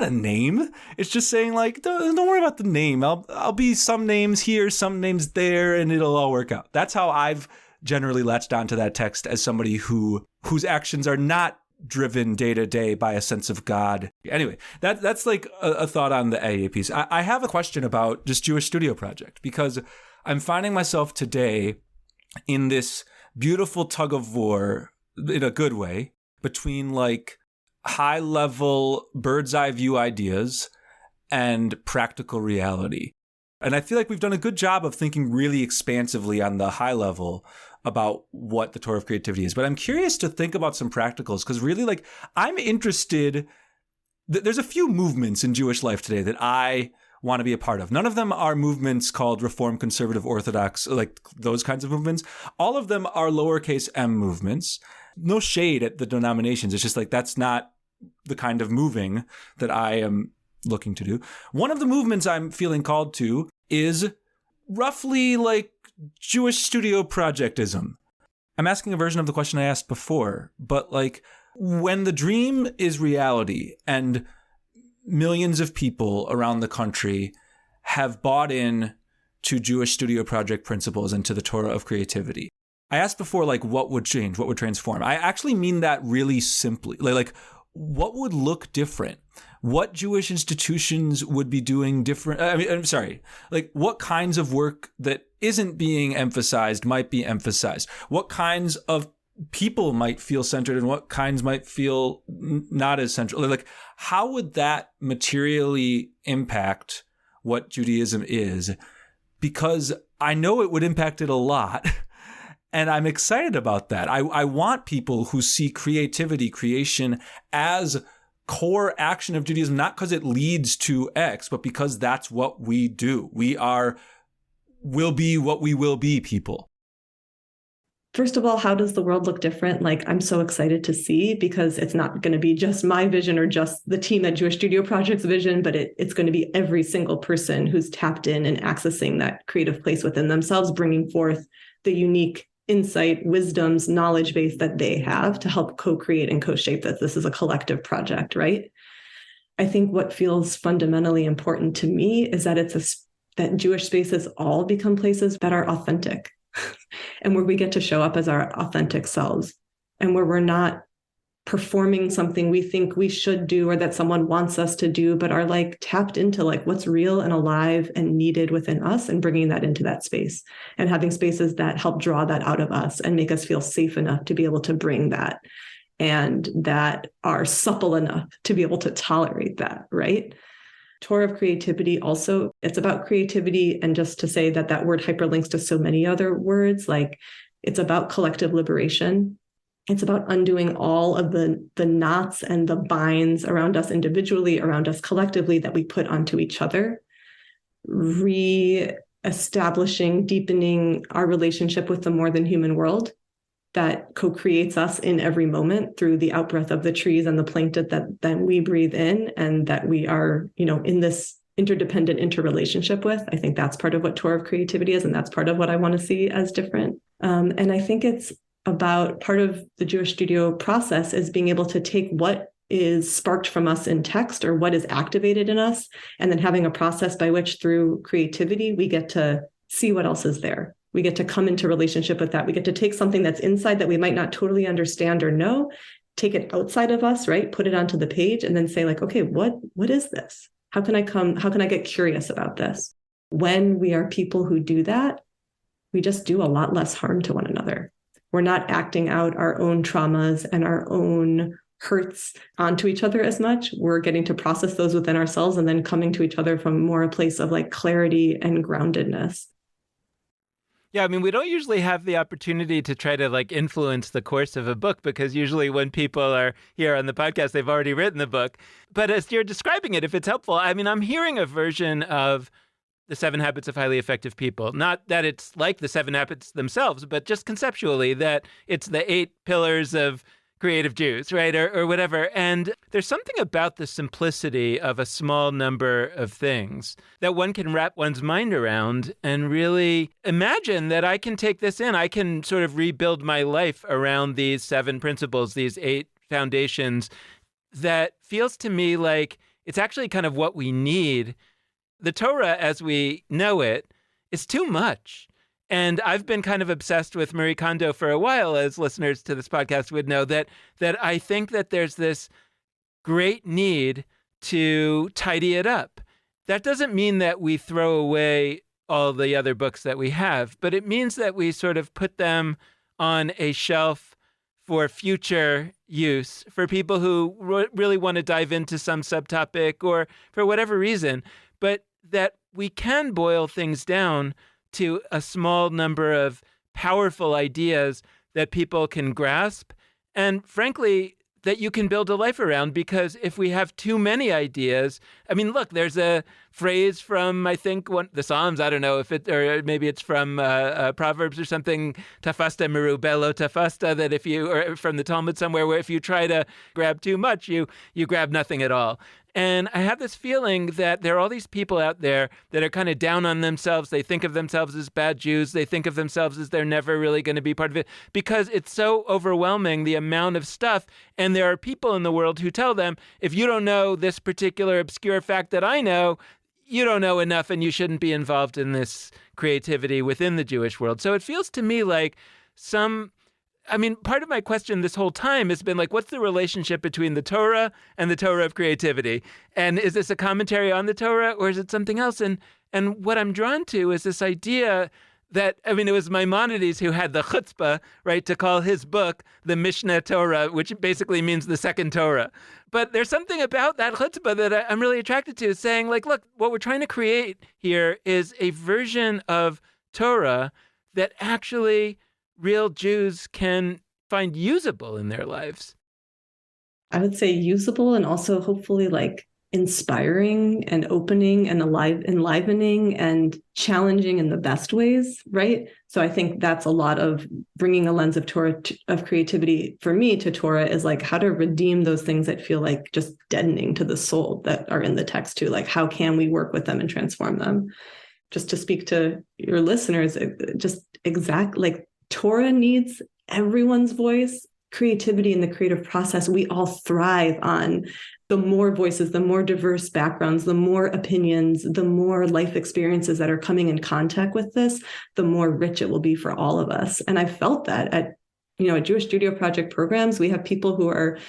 a name. It's just saying like, don't worry about the name. I'll be some names here, some names there, and it'll all work out. That's how I've generally latched onto that text as somebody whose actions are not driven day to day by a sense of God. Anyway, that's like a thought on the Ehyeh piece. I have a question about just Jewish Studio Project, because I'm finding myself today in this beautiful tug of war, in a good way, between like high-level bird's eye view ideas and practical reality. And I feel like we've done a good job of thinking really expansively on the high level about what the Torah of creativity is. But I'm curious to think about some practicals, because really, like, I'm interested. There's a few movements in Jewish life today that I want to be a part of. None of them are movements called Reform, Conservative, Orthodox, like those kinds of movements. All of them are lowercase m movements. No shade at the denominations. It's just like that's not the kind of moving that I am looking to do. One of the movements I'm feeling called to is roughly like Jewish studio projectism. I'm asking a version of the question I asked before, but like when the dream is reality and millions of people around the country have bought in to Jewish studio project principles and to the Torah of creativity. I asked before, like, what would change? What would transform? I actually mean that really simply. Like what would look different? What Jewish institutions would be doing different? I'm sorry. Like, what kinds of work that isn't being emphasized might be emphasized? What kinds of people might feel centered and what kinds might feel not as central? Like, how would that materially impact what Judaism is? Because I know it would impact it a lot. And I'm excited about that. I want people who see creativity, creation as core action of Judaism, not because it leads to X, but because that's what we do. We will be what we will be people. First of all, how does the world look different? Like, I'm so excited to see, because it's not going to be just my vision or just the team at Jewish Studio Project's vision, but it's going to be every single person who's tapped in and accessing that creative place within themselves, bringing forth the unique insight, wisdoms, knowledge base that they have to help co-create and co-shape that this is a collective project, right? I think what feels fundamentally important to me is that that Jewish spaces all become places that are authentic and where we get to show up as our authentic selves, and where we're not performing something we think we should do or that someone wants us to do, but are like tapped into like what's real and alive and needed within us, and bringing that into that space and having spaces that help draw that out of us and make us feel safe enough to be able to bring that, and that are supple enough to be able to tolerate that, right? Torah of creativity also, it's about creativity. And just to say that word hyperlinks to so many other words, like it's about collective liberation. It's about undoing all of the knots and the binds around us individually, around us collectively, that we put onto each other, re-establishing, deepening our relationship with the more than human world that co-creates us in every moment through the outbreath of the trees and the plankton that then we breathe in, and that we are, in this interdependent interrelationship with. I think that's part of what Torah of creativity is, and that's part of what I want to see as different. And I think it's about part of the Jewish studio process is being able to take what is sparked from us in text or what is activated in us, and then having a process by which through creativity, we get to see what else is there. We get to come into relationship with that. We get to take something that's inside that we might not totally understand or know, take it outside of us, right? Put it onto the page and then say like, okay, what is this? How can I get curious about this? When we are people who do that, we just do a lot less harm to one another. We're not acting out our own traumas and our own hurts onto each other as much. We're getting to process those within ourselves and then coming to each other from more a place of like clarity and groundedness. Yeah, I mean, we don't usually have the opportunity to try to like influence the course of a book, because usually when people are here on the podcast, they've already written the book. But as you're describing it, if it's helpful, I mean, I'm hearing a version of the 7 Habits of Highly Effective People. Not that it's like the 7 Habits themselves, but just conceptually that it's the 8 pillars of creative Jews, right? Or whatever. And there's something about the simplicity of a small number of things that one can wrap one's mind around and really imagine that I can take this in. I can sort of rebuild my life around these 7 principles, these 8 foundations. That feels to me like it's actually kind of what we need. The Torah, as we know it, is too much. And I've been kind of obsessed with Marie Kondo for a while, as listeners to this podcast would know, that I think that there's this great need to tidy it up. That doesn't mean that we throw away all the other books that we have, but it means that we sort of put them on a shelf for future use, for people who really want to dive into some subtopic or for whatever reason, but that we can boil things down to a small number of powerful ideas that people can grasp. And frankly, that you can build a life around, because if we have too many ideas, I mean, look, there's a phrase from, I think, the Psalms, I don't know if it, or maybe it's from Proverbs or something, tafasta merubelo tafasta, that if you, or from the Talmud somewhere, where if you try to grab too much, you grab nothing at all. And I have this feeling that there are all these people out there that are kind of down on themselves. They think of themselves as bad Jews. They think of themselves as they're never really going to be part of it, because it's so overwhelming, the amount of stuff. And there are people in the world who tell them, if you don't know this particular obscure fact that I know, you don't know enough and you shouldn't be involved in this creativity within the Jewish world. So it feels to me like part of my question this whole time has been like, what's the relationship between the Torah and the Torah of creativity? And is this a commentary on the Torah, or is it something else? And what I'm drawn to is this idea that, it was Maimonides who had the chutzpah, right, to call his book the Mishnah Torah, which basically means the second Torah. But there's something about that chutzpah that I'm really attracted to, saying like, look, what we're trying to create here is a version of Torah that actually real Jews can find usable in their lives. I would say usable, and also hopefully like inspiring and opening and enlivening and challenging in the best ways, right? So I think that's a lot of bringing a lens of Torah, of creativity for me to Torah, is like how to redeem those things that feel like just deadening to the soul that are in the text too. Like, how can we work with them and transform them? Just to speak to your listeners, like Torah needs everyone's voice. Creativity in the creative process, we all thrive on the more voices, the more diverse backgrounds, the more opinions, the more life experiences that are coming in contact with this, the more rich it will be for all of us. And I felt that at Jewish Studio Project programs, we have people who are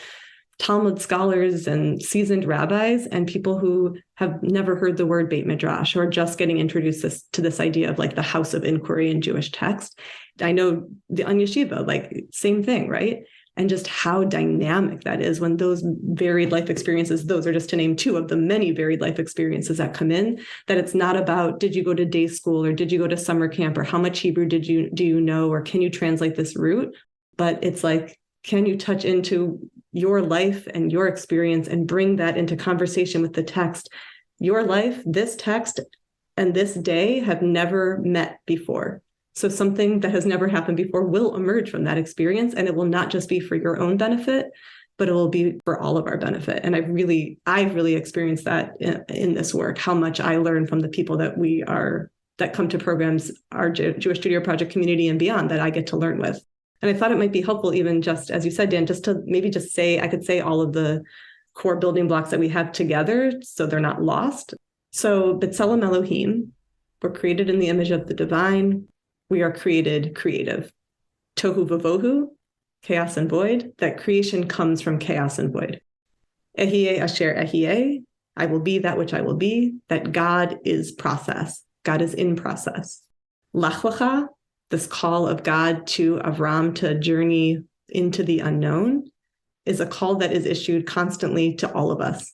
Talmud scholars and seasoned rabbis, and people who have never heard the word Beit Midrash, or just getting introduced to this idea of like the house of inquiry in Jewish text. I know the Yeshiva, like same thing, right? And just how dynamic that is when those varied life experiences, those are just to name two of the many varied life experiences that come in, that it's not about, did you go to day school, or did you go to summer camp, or how much Hebrew do you know, or can you translate this route? But it's like, can you touch into your life and your experience and bring that into conversation with the text? Your life, this text, and this day have never met before. So something that has never happened before will emerge from that experience, and it will not just be for your own benefit, but it will be for all of our benefit. And I've really experienced that in this work, how much I learn from the people that come to programs, our Jewish Studio Project community and beyond, that I get to learn with. And I thought it might be helpful, even just, as you said, Dan, just to maybe just say, I could say all of the core building blocks that we have together so they're not lost. So B'Tselem Elohim, we're created in the image of the divine. We are created creative. Tohu vavohu, chaos and void. That creation comes from chaos and void. Ehyeh asher ehyeh, I will be that which I will be. That God is process. God is in process. Lach lecha, this call of God to Avram to journey into the unknown, is a call that is issued constantly to all of us.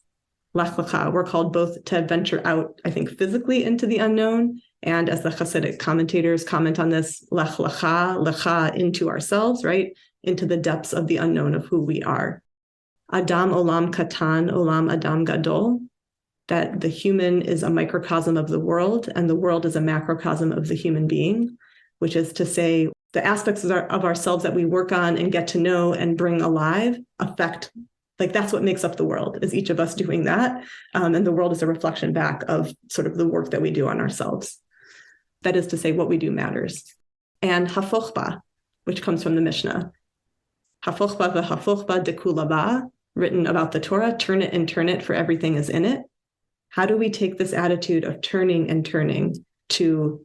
Lach lecha, we're called both to venture out, I think, physically into the unknown, and as the Hasidic commentators comment on this, lech lecha, into ourselves, right? Into the depths of the unknown of who we are. Adam olam katan, olam adam gadol, that the human is a microcosm of the world, and the world is a macrocosm of the human being, which is to say the aspects of ourselves that we work on and get to know and bring alive affect, like that's what makes up the world, is each of us doing that. And the world is a reflection back of sort of the work that we do on ourselves. That is to say, what we do matters. And hafochba, which comes from the Mishnah. Hafochba v'hafochba dekulaba, written about the Torah, turn it and turn it, for everything is in it. How do we take this attitude of turning and turning to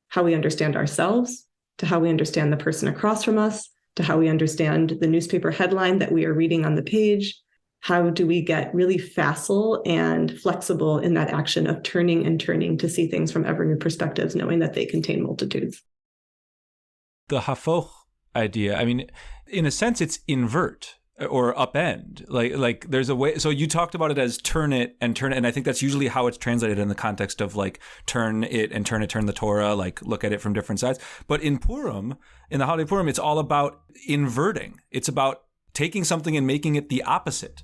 how we understand ourselves, to how we understand the person across from us, to how we understand the newspaper headline that we are reading on the page? How do we get really facile and flexible in that action of turning and turning to see things from ever new perspectives, knowing that they contain multitudes? The hafoch, idea. I mean, in a sense, it's invert or upend. Like there's a way. So you talked about it as turn it, and I think that's usually how it's translated in the context of like turn the Torah, like look at it from different sides. But in Purim, in the holiday Purim, it's all about inverting. It's about taking something and making it the opposite,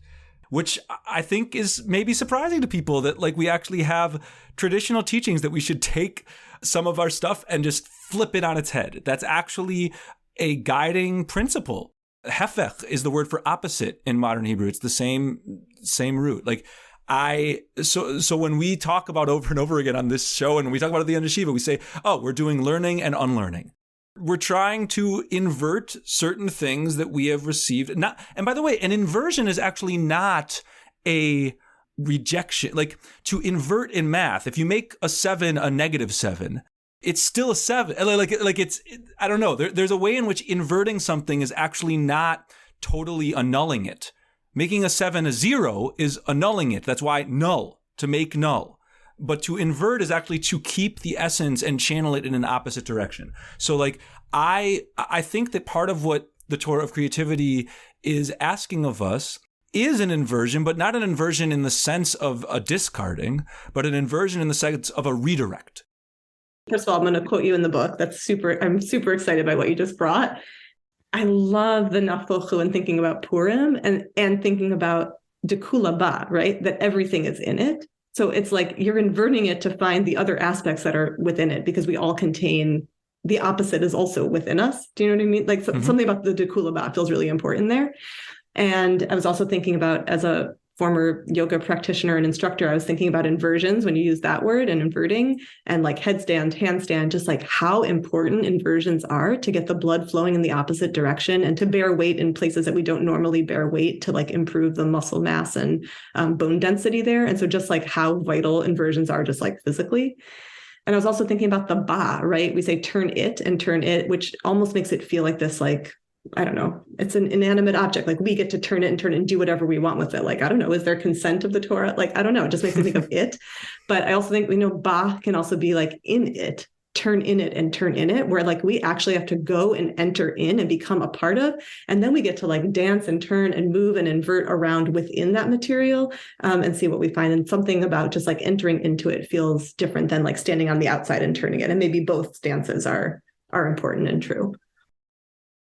which I think is maybe surprising to people, that like we actually have traditional teachings that we should take some of our stuff and just flip it on its head. That's actually a guiding principle. Hefech is the word for opposite in modern Hebrew. It's the same root. Like so when we talk about over and over again on this show, and we talk about at the end of Shiva, we say, oh, we're doing learning and unlearning. We're trying to invert certain things that we have received. And by the way, an inversion is actually not a rejection. Like to invert in math, if you make a 7 a -7, it's still a 7. Like it's, I don't know. There's a way in which inverting something is actually not totally annulling it. Making a 7 a 0 is annulling it. That's why null, to make null. But to invert is actually to keep the essence and channel it in an opposite direction. So like, I think that part of what the Torah of creativity is asking of us is an inversion, but not an inversion in the sense of a discarding, but an inversion in the sense of a redirect. First of all, I'm going to quote you in the book. I'm super excited by what you just brought. I love the naftochu and thinking about Purim and thinking about dekula ba, right? That everything is in it. So it's like you're inverting it to find the other aspects that are within it, because we all contain, the opposite is also within us. Do you know what I mean? Like something about the dekula ba feels really important there. And I was also thinking about, as a former yoga practitioner and instructor, I was thinking about inversions when you use that word, and inverting, and like headstand, handstand, just like how important inversions are to get the blood flowing in the opposite direction and to bear weight in places that we don't normally bear weight, to like improve the muscle mass and bone density there. And so just like how vital inversions are, just like physically. And I was also thinking about the ba, right? We say turn it, which almost makes it feel like this, like, I don't know, it's an inanimate object. Like we get to turn it and do whatever we want with it. Like, I don't know, is there consent of the Torah? Like, I don't know, it just makes me think of it. But I also think, ba can also be like in it, turn in it and turn in it, where like we actually have to go and enter in and become a part of. And then we get to like dance and turn and move and invert around within that material and see what we find. And something about just like entering into it feels different than like standing on the outside and turning it. And maybe both stances are important and true.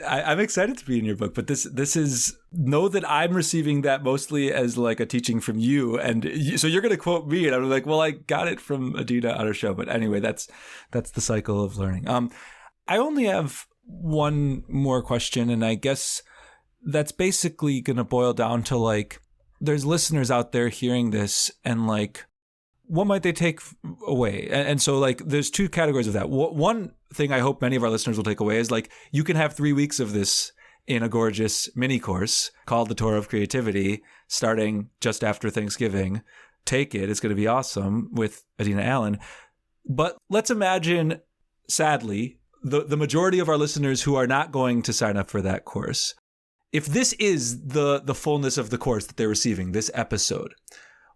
I'm excited to be in your book, but this is, know that I'm receiving that mostly as like a teaching from you. And so you're going to quote me, and I'm like, well, I got it from Adina on her show. But anyway, that's the cycle of learning. I only have one more question, and I guess that's basically going to boil down to like, there's listeners out there hearing this, and like, what might they take away? And so like, there's two categories of that. One thing I hope many of our listeners will take away is like, you can have 3 weeks of this in a gorgeous mini course called the Torah of Creativity, starting just after Thanksgiving. Take it. It's going to be awesome with Adina Allen. But let's imagine, sadly, the majority of our listeners who are not going to sign up for that course. If this is the fullness of the course that they're receiving, this episode,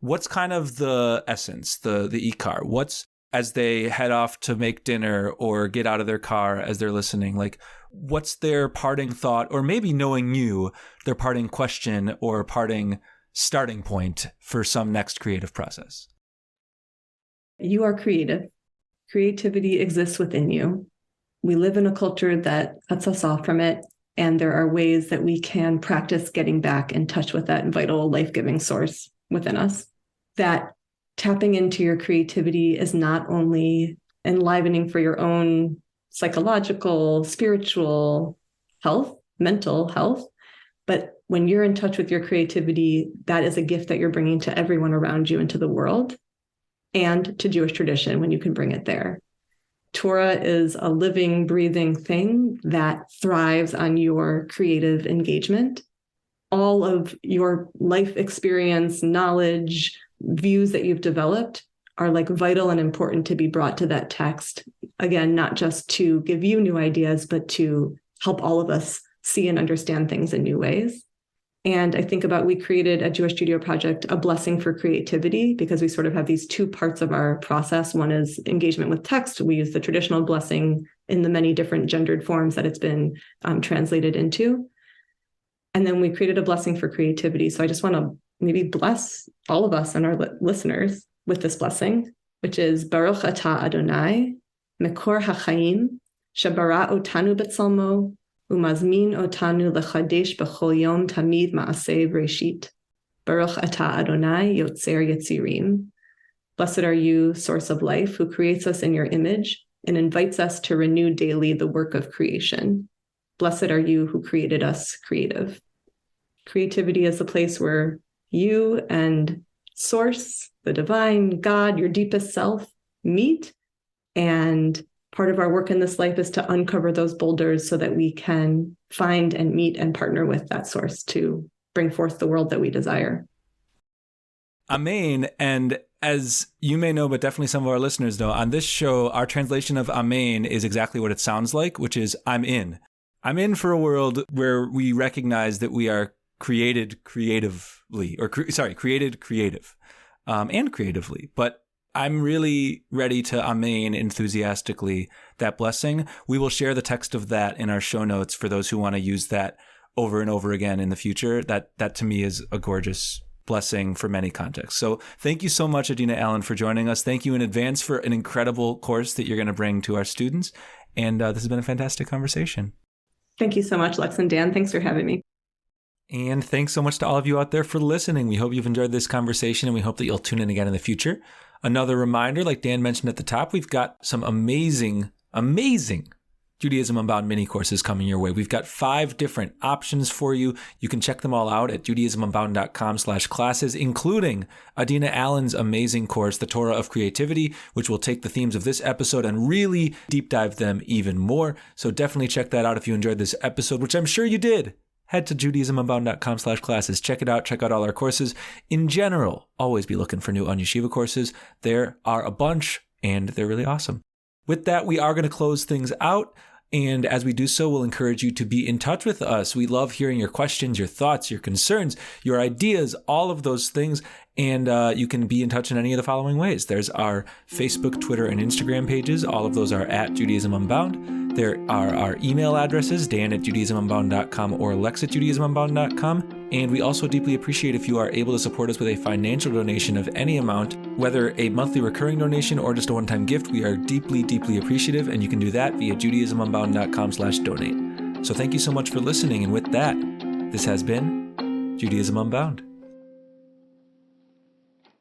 what's kind of the essence, the ikar? What's, as they head off to make dinner or get out of their car as they're listening, like what's their parting thought, or maybe knowing you, their parting question or parting starting point for some next creative process? You are creative. Creativity exists within you. We live in a culture that cuts us off from it. And there are ways that we can practice getting back in touch with that vital, life-giving source within us. That tapping into your creativity is not only enlivening for your own psychological, spiritual health, mental health, but when you're in touch with your creativity, that is a gift that you're bringing to everyone around you and to the world and to Jewish tradition when you can bring it there. Torah is a living, breathing thing that thrives on your creative engagement. All of your life experience, knowledge, views that you've developed are like vital and important to be brought to that text. Again, not just to give you new ideas, but to help all of us see and understand things in new ways. And I think about, we created at Jewish Studio Project a blessing for creativity, because we sort of have these two parts of our process. One is engagement with text. We use the traditional blessing in the many different gendered forms that it's been translated into. And then we created a blessing for creativity. So I just want to maybe bless all of us and our listeners with this blessing, which is Baruch Atah Adonai, Mekor HaChaim, Shebara Otanu B'Tzalmo, Umazmin Otanu Lechadesh B'chol Yom Tamid Ma'aseh Breshit. Baruch Atah Adonai, Yotzer Yetzirim. Blessed are you, source of life, who creates us in your image and invites us to renew daily the work of creation. Blessed are you who created us creative. Creativity is the place where you and Source, the divine, God, your deepest self, meet. And part of our work in this life is to uncover those boulders so that we can find and meet and partner with that source to bring forth the world that we desire. Amen. And as you may know, but definitely some of our listeners know, on this show, our translation of Amen is exactly what it sounds like, which is I'm in. I'm in for a world where we recognize that we are created creatively, created creative and creatively. But I'm really ready to Amen enthusiastically that blessing. We will share the text of that in our show notes for those who want to use that over and over again in the future. That to me is a gorgeous blessing for many contexts. So thank you so much, Adina Allen, for joining us. Thank you in advance for an incredible course that you're going to bring to our students. And this has been a fantastic conversation. Thank you so much, Lex and Dan. Thanks for having me. And thanks so much to all of you out there for listening. We hope you've enjoyed this conversation, and we hope that you'll tune in again in the future. Another reminder, like Dan mentioned at the top, we've got some amazing Judaism Unbound mini courses coming your way. We've got 5 different options for you. You can check them all out at judaismunbound.com/classes, including Adina Allen's amazing course, The Torah of Creativity, which will take the themes of this episode and really deep dive them even more. So definitely check that out if you enjoyed this episode, which I'm sure you did. Head to judaismunbound.com/classes. Check it out. Check out all our courses. In general, always be looking for new Yeshiva courses. There are a bunch, and they're really awesome. With that, we are going to close things out. And as we do so, we'll encourage you to be in touch with us. We love hearing your questions, your thoughts, your concerns, your ideas, all of those things. And you can be in touch in any of the following ways. There's our Facebook, Twitter, and Instagram pages. All of those are at Judaism Unbound. There are our email addresses, dan@judaismunbound.com or lex@judaismunbound.com. And we also deeply appreciate if you are able to support us with a financial donation of any amount, whether a monthly recurring donation or just a one-time gift. We are deeply, deeply appreciative, and you can do that via judaismunbound.com/donate. So thank you so much for listening. And with that, this has been Judaism Unbound.